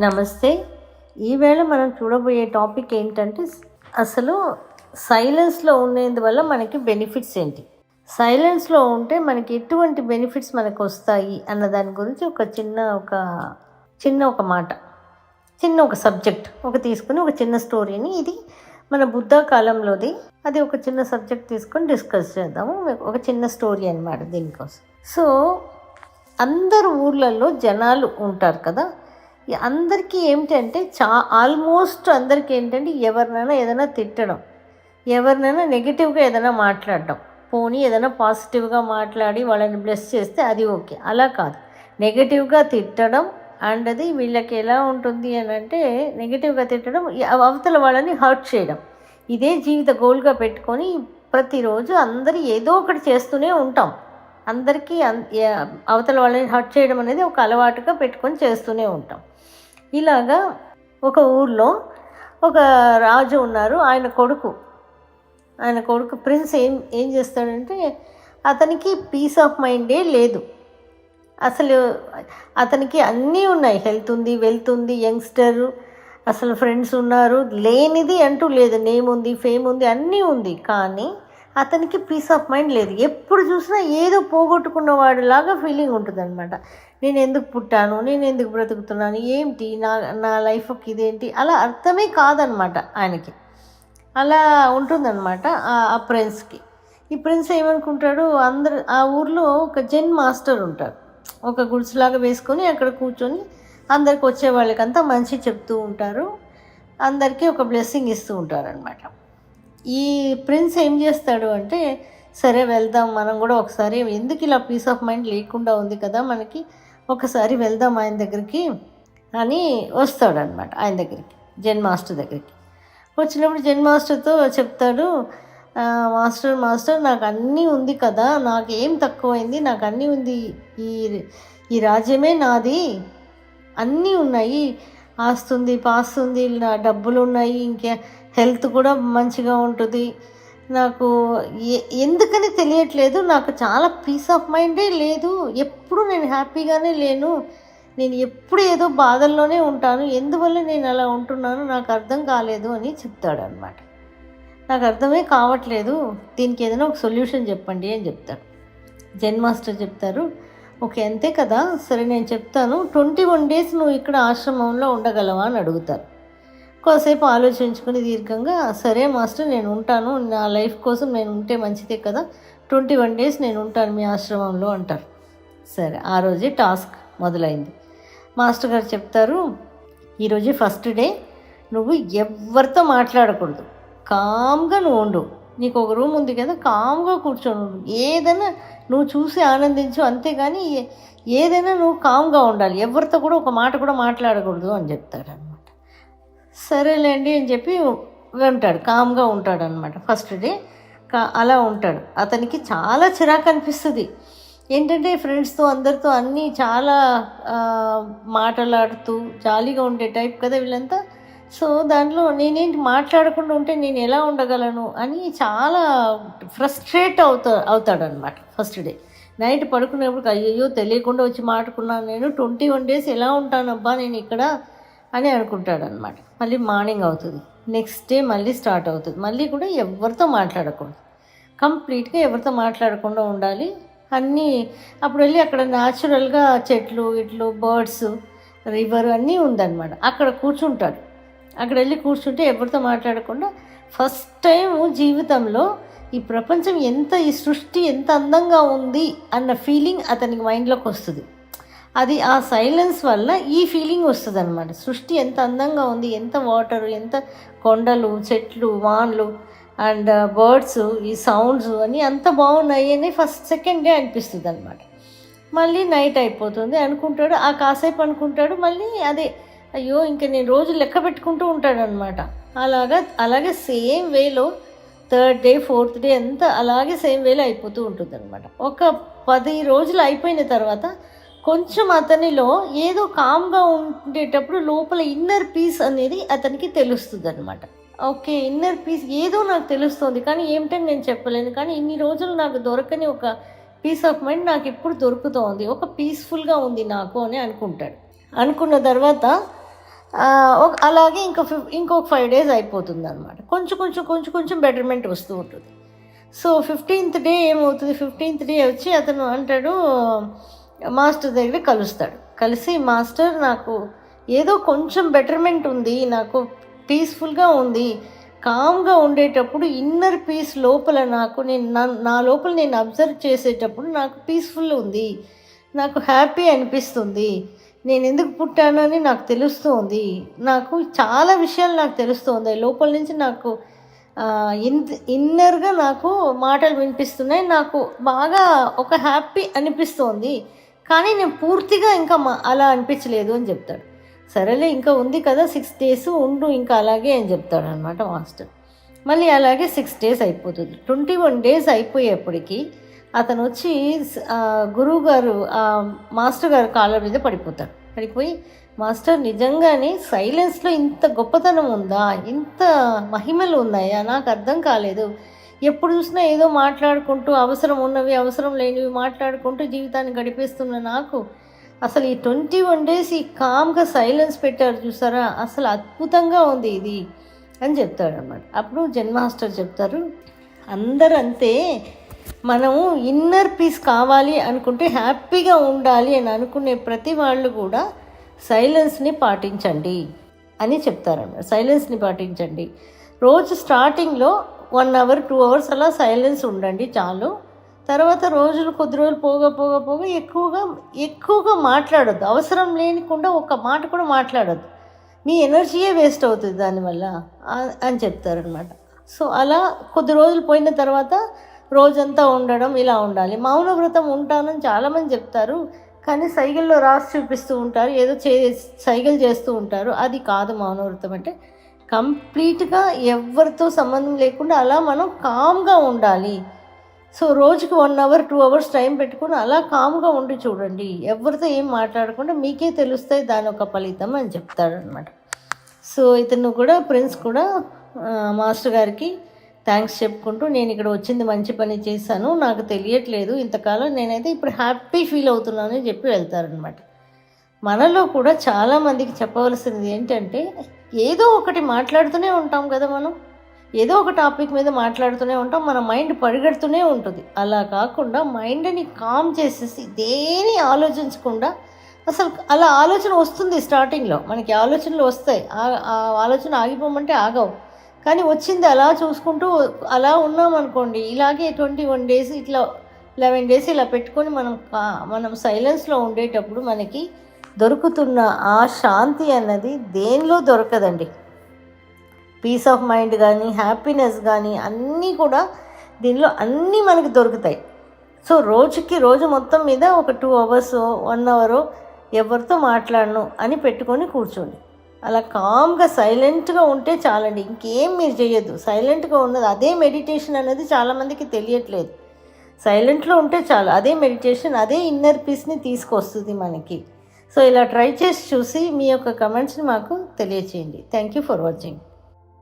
నమస్తే. ఈవేళ మనం చూడబోయే టాపిక్ ఏంటంటే అసలు సైలెన్స్లో ఉండేందువల్ల మనకి బెనిఫిట్స్ ఏంటి, సైలెన్స్లో ఉంటే మనకి ఎటువంటి బెనిఫిట్స్ మనకు వస్తాయి అన్న దాని గురించి ఒక మాట, ఒక సబ్జెక్ట్ తీసుకుని ఒక చిన్న స్టోరీని, ఇది మన బుద్ధ కాలంలోది, అది ఒక చిన్న సబ్జెక్ట్ తీసుకొని డిస్కస్ చేద్దాము. ఒక చిన్న స్టోరీ అన్నమాట దీనికోసం. సో అందరు ఊర్లలో జనాలు ఉంటారు కదా, అందరికీ ఏమిటంటే ఆల్మోస్ట్ అందరికీ ఏంటంటే ఎవరినైనా ఏదైనా తిట్టడం, ఎవరినైనా నెగిటివ్గా ఏదైనా మాట్లాడడం, పోనీ ఏదైనా పాజిటివ్గా మాట్లాడి వాళ్ళని బ్లెస్ చేస్తే అది ఓకే. అలా కాదు, నెగిటివ్గా తిట్టడం. అండ్ అది వీళ్ళకి ఎలా ఉంటుంది అని అంటే, నెగిటివ్గా తిట్టడం, అవతల వాళ్ళని హర్ట్ చేయడం, ఇదే జీవిత గోల్గా పెట్టుకొని ప్రతిరోజు అందరూ ఏదో ఒకటి చేస్తూనే ఉంటాం. అందరికీ అవతల వాళ్ళని హర్ట్ చేయడం అనేది ఒక అలవాటుగా పెట్టుకొని చేస్తూనే ఉంటాం. ఇలాగా ఒక ఊర్లో ఒక రాజు ఉన్నారు. ఆయన కొడుకు ప్రిన్స్ ఏం చేస్తాడంటే, అతనికి పీస్ ఆఫ్ మైండే లేదు. అసలు అతనికి అన్నీ ఉన్నాయి, హెల్త్ ఉంది, వెల్త్ ఉంది, యంగ్స్టర్, అసలు ఫ్రెండ్స్ ఉన్నారు, లేనిది అంటూ లేదు, నేమ్ ఉంది, ఫేమ్ ఉంది, అన్నీ ఉంది. కానీ అతనికి పీస్ ఆఫ్ మైండ్ లేదు. ఎప్పుడు చూసినా ఏదో పోగొట్టుకున్నవాడిలాగా ఫీలింగ్ ఉంటుంది అనమాట. నేను ఎందుకు పుట్టాను, నేను ఎందుకు బ్రతుకుతున్నాను, ఏంటి నా లైఫ్కి ఇదేంటి, అలా అర్థమే కాదనమాట ఆయనకి. అలా ఉంటుందన్నమాట ఆ ప్రిన్స్కి. ఈ ప్రిన్స్ ఏమనుకుంటాడు, ఆ ఊర్లో ఒక జెన్ మాస్టర్ ఉంటాడు. ఒక గుడిసెలాగా వేసుకొని అక్కడ కూర్చొని అందరికి వచ్చే వాళ్ళకంతా మంచి చెప్తూ ఉంటారు, అందరికీ ఒక బ్లెస్సింగ్ ఇస్తూ ఉంటారు అనమాట. ఈ ప్రిన్స్ ఏం చేస్తాడు అంటే, సరే వెళ్దాం మనం కూడా ఒకసారి, ఎందుకు ఇలా పీస్ ఆఫ్ మైండ్ లేకుండా ఉంది కదా మనకి, ఒకసారి వెళ్దాం ఆయన దగ్గరికి అని వస్తాడనమాట. ఆయన దగ్గరికి, జెన్ మాస్టర్ దగ్గరికి వచ్చినప్పుడు జెన్ మాస్టర్తో చెప్తాడు, మాస్టర్ నాకు అన్నీ ఉంది కదా, నాకేం తక్కువైంది, నాకు అన్నీ ఉంది, ఈ రాజ్యమే నాది, అన్నీ ఉన్నాయి, ఆస్తుంది పాస్తుంది, నా డబ్బులు ఉన్నాయి, ఇంకా హెల్త్ కూడా మంచిగా ఉంటుంది, నాకు ఎందుకని తెలియట్లేదు, నాకు చాలా పీస్ ఆఫ్ మైండే లేదు, ఎప్పుడు నేను హ్యాపీగానే లేను, నేను ఎప్పుడు ఏదో బాధల్లోనే ఉంటాను, ఎందువల్ల నేను అలా ఉంటున్నాను నాకు అర్థం కాలేదు అని చెప్తాడనమాట. నాకు అర్థమే కావట్లేదు, దీనికి ఏదైనా ఒక సొల్యూషన్ చెప్పండి అని చెప్తాడు. జెన్ మాస్టర్ చెప్తారు, ఓకే అంతే కదా, సరే నేను చెప్తాను, 21 days నువ్వు ఇక్కడ ఆశ్రమంలో ఉండగలవా అని అడుగుతారు. కాసేపు ఆలోచించుకుని దీర్ఘంగా, సరే మాస్టర్ నేను ఉంటాను, నా లైఫ్ కోసం నేను ఉంటే మంచిదే కదా, 21 days నేను ఉంటాను మీ ఆశ్రమంలో అంటారు. సరే, ఆ రోజే టాస్క్ మొదలైంది. మాస్టర్ గారు చెప్తారు, ఈరోజు ఫస్ట్ డే, నువ్వు ఎవరితో మాట్లాడకూడదు, కామ్గా నువ్వు ఉండు, నీకు ఒక రూమ్ ఉంది కదా, కామ్గా కూర్చొని ఏదైనా నువ్వు చూసి ఆనందించు, అంతేగాని ఏదైనా నువ్వు కామ్గా ఉండాలి, ఎవరితో కూడా ఒక మాట కూడా మాట్లాడకూడదు అని చెప్తాడు అనమాట. సరేలేండి అని చెప్పి ఉంటాడు, కామ్గా ఉంటాడు అనమాట. ఫస్ట్ డే అలా ఉంటాడు. అతనికి చాలా చిరాకు అనిపిస్తుంది. ఏంటంటే ఫ్రెండ్స్తో అందరితో అన్నీ చాలా మాట్లాడుతూ జాలీగా ఉండే టైప్ కదా వీళ్ళంతా. సో దాంట్లో నేనేంటి మాట్లాడకుండా ఉంటే నేను ఎలా ఉండగలను అని చాలా ఫ్రస్ట్రేట్ అవుతాడనమాట. ఫస్ట్ డే నైట్ పడుకునేప్పుడు, అయ్యో తెలియకుండా వచ్చి మాట్లాడుకున్నాను, నేను 21 days ఎలా ఉంటానబ్బా నేను ఇక్కడ అని అనుకుంటాడనమాట. మళ్ళీ మార్నింగ్ అవుతుంది, నెక్స్ట్ డే మళ్ళీ స్టార్ట్ అవుతుంది, మళ్ళీ కూడా ఎవరితో మాట్లాడకూడదు, కంప్లీట్గా ఎవరితో మాట్లాడకుండా ఉండాలి అన్నీ. అప్పుడు వెళ్ళి అక్కడ న్యాచురల్గా చెట్లు ఇట్లు బర్డ్స్ రివర్ అన్నీ ఉందన్నమాట, అక్కడ కూర్చుంటాడు. అక్కడ వెళ్ళి కూర్చుంటే ఎవరితో మాట్లాడకుండా ఫస్ట్ టైం జీవితంలో ఈ ప్రపంచం ఈ సృష్టి ఎంత అందంగా ఉంది అన్న ఫీలింగ్ అతనికి మైండ్లోకి వస్తుంది. అది ఆ సైలెన్స్ వల్ల ఈ ఫీలింగ్ వస్తుంది అనమాట. సృష్టి ఎంత అందంగా ఉంది, ఎంత వాటరు, ఎంత కొండలు, చెట్లు, వాన్లు అండ్ బర్డ్స్, ఈ సౌండ్స్ అన్నీ అంత బాగున్నాయి అని సెకండ్ డే అనిపిస్తుంది అనమాట. మళ్ళీ నైట్ అయిపోతుంది అనుకుంటాడు, ఆ కాసేపు అనుకుంటాడు, మళ్ళీ అదే అయ్యో ఇంకా నేను రోజు లెక్క పెట్టుకుంటూ ఉంటాడనమాట. అలాగే సేమ్ వేలో 3rd day 4th day అంతా అలాగే సేమ్ వేలో అయిపోతూ ఉంటుంది అనమాట. ఒక 10 రోజులు అయిపోయిన తర్వాత కొంచెం అతనిలో ఏదో కామ్గా ఉండేటప్పుడు లోపల ఇన్నర్ పీస్ అనేది అతనికి తెలుస్తుంది అనమాట. ఓకే, ఇన్నర్ పీస్ ఏదో నాకు తెలుస్తుంది, కానీ ఏమిటని నేను చెప్పలేను, కానీ ఇన్ని రోజులు నాకు దొరకని ఒక పీస్ ఆఫ్ మైండ్ నాకు ఇప్పుడు దొరుకుతోంది, ఒక పీస్ఫుల్గా ఉంది నాకు అని అనుకుంటాడు. అనుకున్న తర్వాత అలాగే ఇంకొక 5 days అయిపోతుంది అనమాట. కొంచెం బెటర్మెంట్ వస్తూ ఉంటుంది. సో 15th డే ఏమవుతుంది, 15th డే వచ్చి అతను అంటాడు, మాస్టర్ దగ్గర కలుస్తాడు. కలిసి, మాస్టర్ నాకు ఏదో కొంచెం బెటర్మెంట్ ఉంది, నాకు పీస్ఫుల్గా ఉంది, కామ్గా ఉండేటప్పుడు ఇన్నర్ పీస్ లోపల నాకు నా లోపల నేను అబ్జర్వ్ చేసేటప్పుడు నాకు పీస్ఫుల్ ఉంది, నాకు హ్యాపీ అనిపిస్తుంది, నేను ఎందుకు పుట్టానని నాకు తెలుస్తుంది, నాకు చాలా విషయాలు నాకు తెలుస్తుంది, లోపల నుంచి నాకు ఇన్నర్గా నాకు మాటలు వినిపిస్తున్నాయి, నాకు బాగా ఒక హ్యాపీ అనిపిస్తోంది, కానీ నేను పూర్తిగా ఇంకా అలా అనిపించలేదు అని చెప్తాడు. సరేలే, ఇంకా ఉంది కదా 6 days ఉండు ఇంకా అలాగే అని చెప్తాడు అనమాట మాస్టర్. మళ్ళీ అలాగే 6 days అయిపోతుంది. 21 days అయిపోయేప్పటికీ అతను వచ్చి గురువుగారు మాస్టర్ గారు కాళ్ళ మీద పడిపోయి, మాస్టర్ నిజంగానే సైలెన్స్లో ఇంత గొప్పతనం ఉందా, ఇంత మహిమలు ఉన్నాయా, నాకు అర్థం కాలేదు, ఎప్పుడు చూసినా ఏదో మాట్లాడుకుంటూ అవసరం ఉన్నవి అవసరం లేనివి మాట్లాడుకుంటూ జీవితాన్ని గడిపేస్తున్న నాకు అసలు ఈ 21 days ఈ కామ్గా సైలెన్స్ పెట్టారు చూసారా, అసలు అద్భుతంగా ఉంది ఇది అని చెప్తాడు అన్నమాట. అప్పుడు జెన్ మాస్టర్ చెప్తారు, అందరూ అంతే, మనము ఇన్నర్ పీస్ కావాలి అనుకుంటే, హ్యాపీగా ఉండాలి అని అనుకునే ప్రతి వాళ్ళు కూడా సైలెన్స్ని పాటించండి అని చెప్తారన్నమాట. సైలెన్స్ని పాటించండి. రోజు స్టార్టింగ్లో 1 hour 2 hours అలా సైలెన్స్ ఉండండి చాలు. తర్వాత కొద్ది రోజులు పోగా ఎక్కువగా మాట్లాడొద్దు, అవసరం లేనికుండా ఒక మాట కూడా మాట్లాడొద్దు, మీ ఎనర్జీయే వేస్ట్ అవుతుంది దానివల్ల అని చెప్తారనమాట. సో అలా కొద్ది రోజులు పోయిన తర్వాత రోజంతా ఉండడం ఇలా ఉండాలి. మౌన వ్రతం ఉంటానని చాలామంది చెప్తారు, కానీ సైగల్లో రాసి చూపిస్తూ ఉంటారు, ఏదో సైగలు చేస్తూ ఉంటారు. అది కాదు మౌన వ్రతం అంటే. కంప్లీట్గా ఎవరితో సంబంధం లేకుండా అలా మనం కామ్గా ఉండాలి. సో రోజుకి 1 hour 2 hours టైం పెట్టుకుని అలా కామ్గా ఉండి చూడండి, ఎవరితో ఏం మాట్లాడకుండా మీకే తెలుస్తాయి దాని ఒక ఫలితం అని చెప్తాడనమాట. సో ఇతను కూడా, ప్రిన్స్ కూడా మాస్టర్ గారికి థ్యాంక్స్ చెప్పుకుంటూ, నేను ఇక్కడ వచ్చింది మంచి పని చేశాను, నాకు తెలియట్లేదు ఇంతకాలం, నేనైతే ఇప్పుడు హ్యాపీ ఫీల్ అవుతున్నాను అని చెప్పి వెళ్తారనమాట. మనలో కూడా చాలామందికి చెప్పవలసింది ఏంటంటే, ఏదో ఒకటి మాట్లాడుతూనే ఉంటాం కదా, మనం ఏదో ఒక టాపిక్ మీద మాట్లాడుతూనే ఉంటాం, మన మైండ్ పరిగెడుతూనే ఉంటుంది. అలా కాకుండా మైండ్ని కామ్ చేసేసి దేని ఆలోచించకుండా, అసలు అలా ఆలోచన వస్తుంది స్టార్టింగ్లో, మనకి ఆలోచనలు వస్తాయి, ఆ ఆలోచన ఆగిపోమంటే ఆగవు, కానీ వచ్చింది అలా చూసుకుంటూ అలా ఉన్నామనుకోండి, ఇలాగే 21 days ఇట్లా 11 days ఇలా పెట్టుకొని మనం సైలెన్స్లో ఉండేటప్పుడు మనకి దొరుకుతున్న ఆ శాంతి అన్నది దేనిలో దొరకదండి. పీస్ ఆఫ్ మైండ్ కానీ, హ్యాపీనెస్ కానీ అన్నీ కూడా దీనిలో అన్నీ మనకి దొరుకుతాయి. సో రోజు మొత్తం మీద ఒక 2 hours 1 hour ఎవరితో మాట్లాడను అని పెట్టుకొని కూర్చోండి. అలా కామ్గా సైలెంట్గా ఉంటే చాలండి, ఇంకేం మీరు చేయొద్దు. సైలెంట్గా ఉన్నది అదే మెడిటేషన్ అనేది చాలామందికి తెలియట్లేదు. సైలెంట్లో ఉంటే చాలు, అదే మెడిటేషన్, అదే ఇన్నర్ పీస్ని తీసుకొస్తుంది మనకి. సో ఇలా ట్రై చేసి చూసి మీ యొక్క కమెంట్స్ని మాకు తెలియచేయండి. Thank you for watching.